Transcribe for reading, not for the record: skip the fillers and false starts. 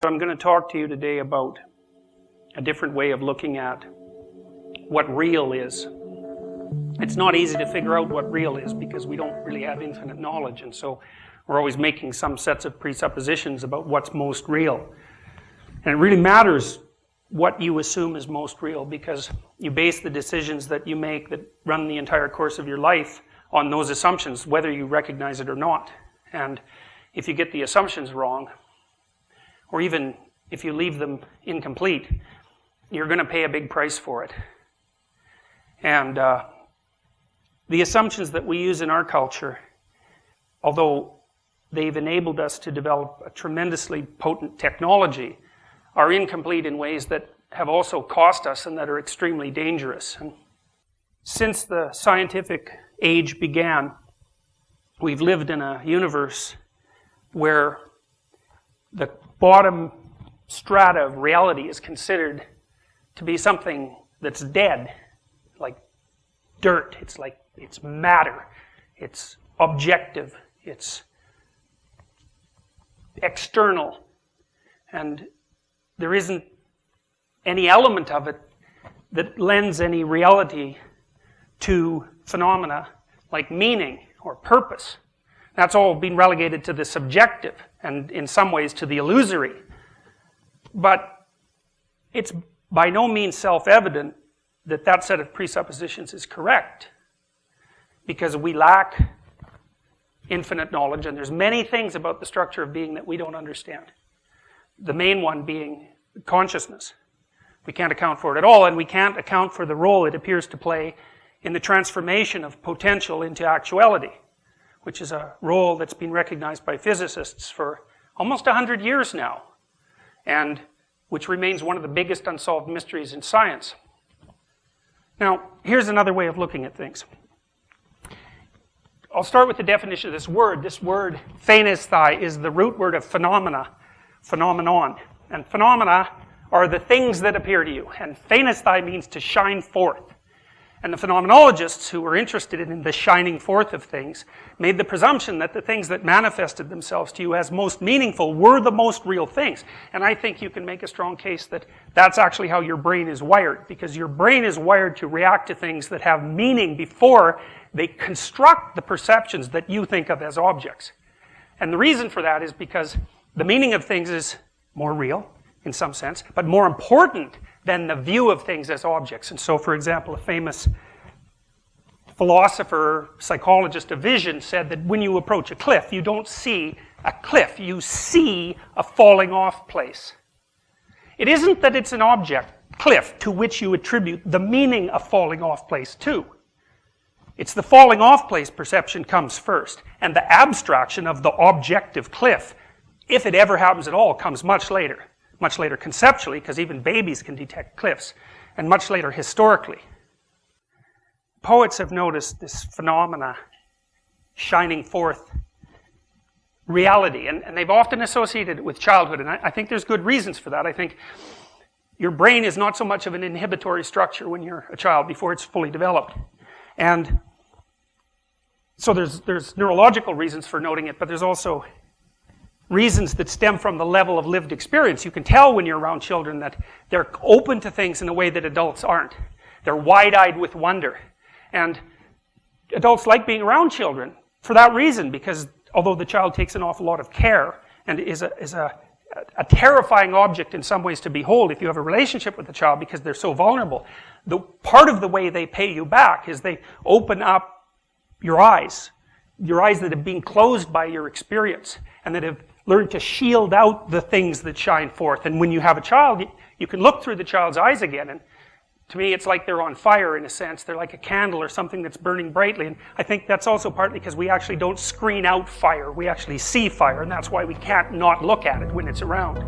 I'm going to talk to you today about a different way of looking at what real is. It's not easy to figure out what real is because we don't really have infinite knowledge, and so we're always making some sets of presuppositions about what's most real. And it really matters what you assume is most real because you base the decisions that you make that run the entire course of your life on those assumptions, whether you recognize it or not. And if you get the assumptions wrong, or even if you leave them incomplete, you're going to pay a big price for it. And the assumptions that we use in our culture, although they've enabled us to develop a tremendously potent technology, are incomplete in ways that have also cost us and that are extremely dangerous. And since the scientific age began, we've lived in a universe where the bottom strata of reality is considered to be something that's dead, like dirt. It's matter. It's objective. It's external. And there isn't any element of it that lends any reality to phenomena like meaning or purpose. That's all been relegated to the subjective and in some ways to the illusory. But it's by no means self-evident that that set of presuppositions is correct, because we lack infinite knowledge, and there's many things about the structure of being that we don't understand. The main one being consciousness. We can't account for it at all, and we can't account for the role it appears to play in the transformation of potential into actuality, which is a role that's been recognized by physicists for almost 100 years now, and which remains one of the biggest unsolved mysteries in science. Now, here's another way of looking at things. I'll start with the definition of this word. This word, phanesthai, is the root word of phenomena, phenomenon. And phenomena are the things that appear to you. And phanesthai means to shine forth. And the phenomenologists who were interested in the shining forth of things made the presumption that the things that manifested themselves to you as most meaningful were the most real things. And I think you can make a strong case that that's actually how your brain is wired, because your brain is wired to react to things that have meaning before they construct the perceptions that you think of as objects. And the reason for that is because the meaning of things is more real, in some sense, but more important than the view of things as objects. And so, for example, a famous philosopher, psychologist of vision said that when you approach a cliff, you don't see a cliff, you see a falling off place. It isn't that it's an object, cliff, to which you attribute the meaning of falling off place to. It's the falling off place perception comes first, and the abstraction of the objective cliff, if it ever happens at all, comes much later. Much later conceptually, because even babies can detect cliffs, and much later historically. Poets have noticed this phenomena shining forth reality, and they've often associated it with childhood, and I think there's good reasons for that. I think your brain is not so much of an inhibitory structure when you're a child before it's fully developed. And so there's neurological reasons for noting it, but there's also reasons that stem from the level of lived experience. You can tell when you're around children that they're open to things in a way that adults aren't. They're wide-eyed with wonder. And adults like being around children for that reason, because although the child takes an awful lot of care and is a terrifying object in some ways to behold if you have a relationship with the child because they're so vulnerable, the part of the way they pay you back is they open up your eyes that have been closed by your experience and that have learned to shield out the things that shine forth. And when you have a child, you can look through the child's eyes again, and to me it's like they're on fire in a sense. They're like a candle or something that's burning brightly, and I think that's also partly because we actually don't screen out fire. We actually see fire, and that's why we can't not look at it when it's around.